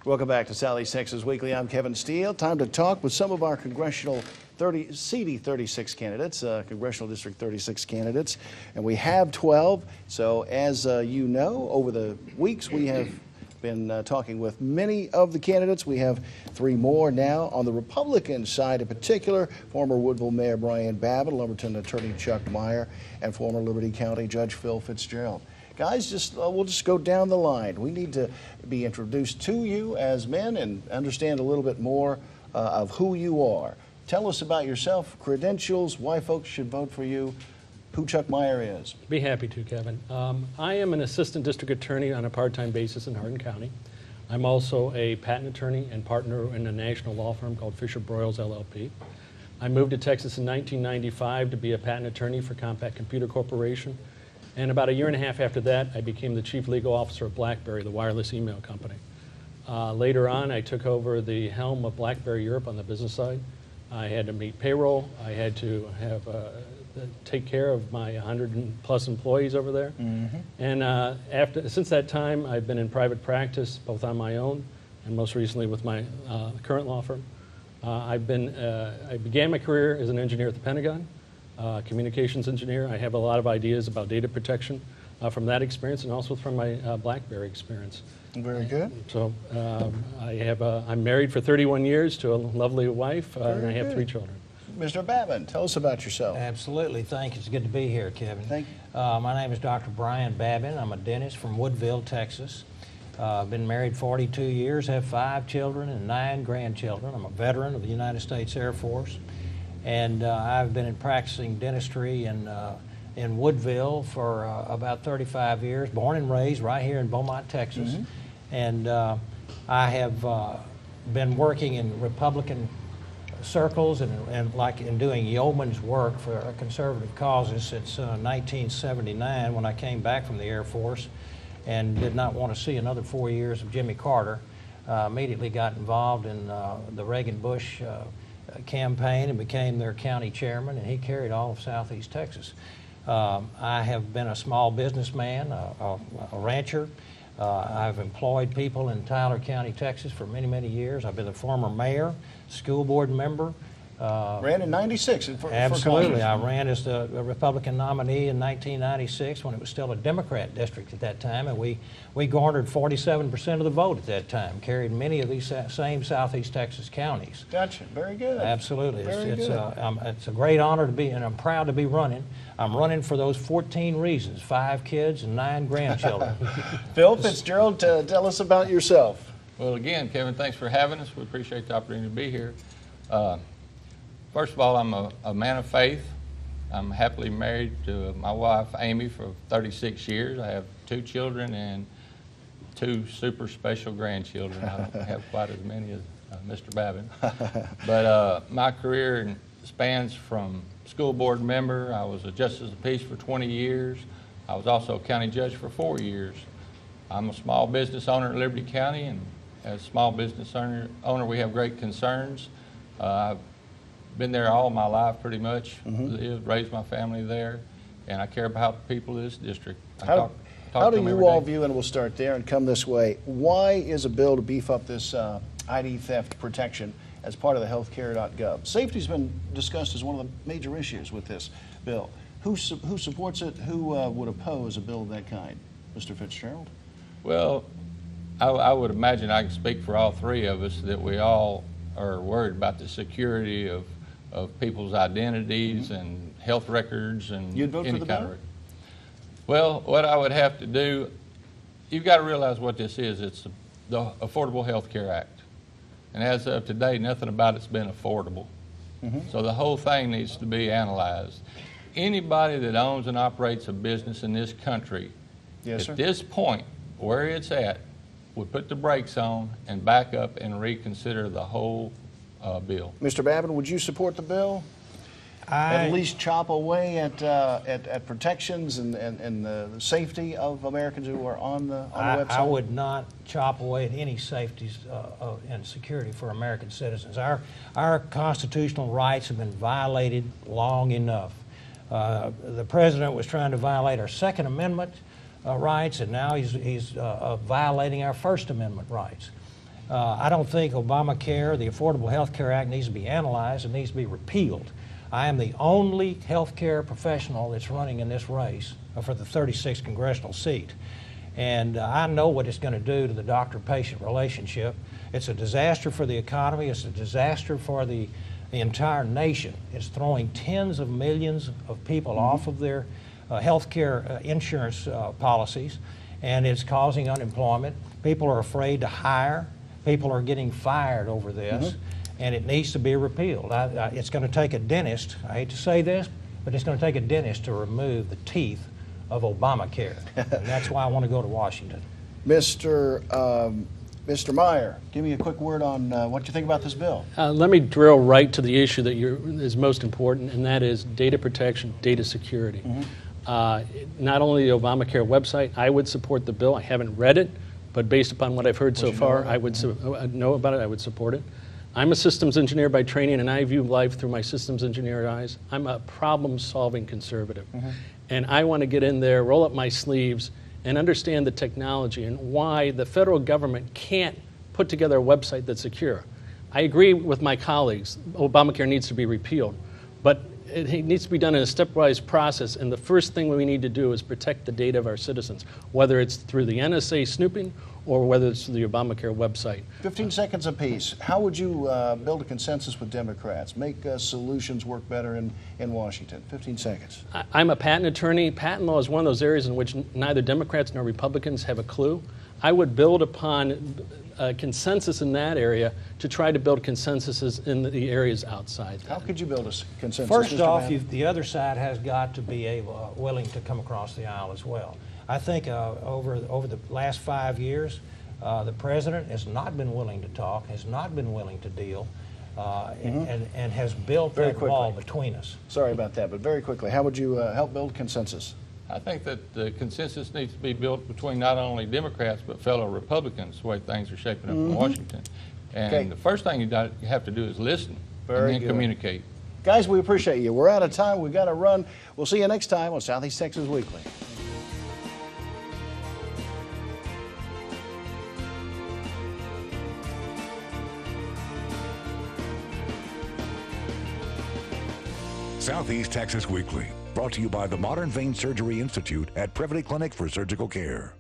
Welcome back to Sally's Texas Weekly. I'm Kevin Steele. Time to talk with some of our congressional CD 36 candidates, Congressional District 36 candidates, and we have 12. So as you know, over the weeks we have been talking with many of the candidates. We have 3 more now. On the Republican side in particular, former Woodville Mayor Brian Babbitt, Lumberton Attorney Chuck Meyer, and former Liberty County Judge Phil Fitzgerald. Guys, we'll just go down the line. We need to be introduced to you as men and understand a little bit more of who you are. Tell us about yourself, credentials, why folks should vote for you, who Chuck Meyer is. Be happy to, Kevin. I am an assistant district attorney on a part-time basis in Hardin County. I'm also a patent attorney and partner in a national law firm called Fisher Broyles LLP. I moved to Texas in 1995 to be a patent attorney for Compaq Computer Corporation. And about a year and a half after that, I became the chief legal officer of BlackBerry, the wireless email company. Later on, I took over the helm of BlackBerry Europe on the business side. I had to meet payroll. I had to have take care of my 100+ employees over there. Mm-hmm. And since that time, I've been in private practice, both on my own and most recently with my current law firm. I began my career as an engineer at the Pentagon. Communications engineer. I have a lot of ideas about data protection from that experience and also from my BlackBerry experience. Very good. So I'm married for 31 years to a lovely wife, and I have 3 children. Mr. Babbitt, tell us about yourself. Absolutely. Thank you. It's good to be here, Kevin. Thank you. My name is Dr. Brian Babbitt. I'm a dentist from Woodville, Texas. I've been married 42 years, have 5 children and 9 grandchildren. I'm a veteran of the United States Air Force. And I've been practicing dentistry in Woodville for about 35 years, born and raised right here in Beaumont, Texas. Mm-hmm. And I have been working in Republican circles and doing yeoman's work for conservative causes since 1979 when I came back from the Air Force and did not want to see another 4 years of Jimmy Carter. Immediately got involved in the Reagan-Bush campaign and became their county chairman, and he carried all of Southeast Texas. I have been a small businessman, a rancher. I've employed people in Tyler County, Texas for many, many years. I've been a former mayor, school board member. Ran in 96 Absolutely. I ran as the Republican nominee in 1996 when it was still a Democrat district at that time, and we garnered 47% of the vote at that time, carried many of these same Southeast Texas counties. Gotcha. Very good. Absolutely. It's a great honor to be, and I'm proud to be running. I'm running for those 14 reasons, 5 kids and 9 grandchildren. Phil Fitzgerald, tell us about yourself. Well, again, Kevin, thanks for having us. We appreciate the opportunity to be here. First of all, I'm a man of faith. I'm happily married to my wife, Amy, for 36 years. I have 2 children and 2 super special grandchildren. I don't have quite as many as Mr. Babbitt. But my career spans from school board member. I was a justice of the peace for 20 years. I was also a county judge for 4 years. I'm a small business owner in Liberty County, and as a small business owner, we have great concerns. I've been there all my life pretty much, raised my family there, and I care about the people of this district. How do you all view, and we'll start there and come this way, why is a bill to beef up this ID theft protection as part of the healthcare.gov? Safety's been discussed as one of the major issues with this bill. Who supports it? Who would oppose a bill of that kind? Mr. Fitzgerald? Well, I would imagine I can speak for all 3 of us that we all are worried about the security of people's identities and health records and You'd vote any for the kind bill? of. Well, what I would have to do, you've got to realize what this is. It's the Affordable Health Care Act. And as of today, nothing about it's been affordable. So the whole thing needs to be analyzed. Anybody that owns and operates a business in this country, at this point, where it's at, would put the brakes on and back up and reconsider the whole bill. Mr. Babbitt, would you support the bill? At least chop away at protections and the safety of Americans who are on the website? I would not chop away at any safeties and security for American citizens. Our constitutional rights have been violated long enough. The president was trying to violate our Second Amendment rights, and now he's violating our First Amendment rights. I don't think Obamacare, the Affordable Health Care Act, needs to be analyzed. It needs to be repealed. I am the only health care professional that's running in this race for the 36th congressional seat. And I know what it's going to do to the doctor-patient relationship. It's a disaster for the economy. It's a disaster for the entire nation. It's throwing tens of millions of people off of their health care insurance policies, and it's causing unemployment. People are afraid to hire. People are getting fired over this, and it needs to be repealed. It's going to take a dentist, I hate to say this, but it's going to take a dentist to remove the teeth of Obamacare. And that's why I want to go to Washington. Mr. Meyer, give me a quick word on what you think about this bill. Let me drill right to the issue that is most important, and that is data protection, data security. Not only the Obamacare website, I would support the bill. I haven't read it, but based upon what I've heard so far, I would know about it. I would support it. I'm a systems engineer by training, and I view life through my systems engineer eyes. I'm a problem-solving conservative, and I want to get in there, roll up my sleeves, and understand the technology and why the federal government can't put together a website that's secure. I agree with my colleagues. Obamacare needs to be repealed, but it needs to be done in a stepwise process, and the first thing we need to do is protect the data of our citizens, whether it's through the NSA snooping or whether it's through the Obamacare website. 15 seconds apiece. How would you build a consensus with Democrats, make solutions work better in Washington? 15 seconds. I'm a patent attorney. Patent law is one of those areas in which neither Democrats nor Republicans have a clue. I would build upon a consensus in that area to try to build consensuses in the areas outside that. How could you build a consensus? First Mr. off, Madden? the other side has got to be willing to come across the aisle as well. I think over the last 5 years, the president has not been willing to talk, has not been willing to deal, and has built Very that quickly. wall between us. Sorry about that, but very quickly, how would you help build consensus? I think that the consensus needs to be built between not only Democrats but fellow Republicans, the way things are shaping up in Washington. And Okay. the first thing you have to do is listen Very and then good. communicate. Guys, we appreciate you. We're out of time. We've got to run. We'll see you next time on Southeast Texas Weekly. Southeast Texas Weekly, brought to you by the Modern Vein Surgery Institute at Privity Clinic for Surgical Care.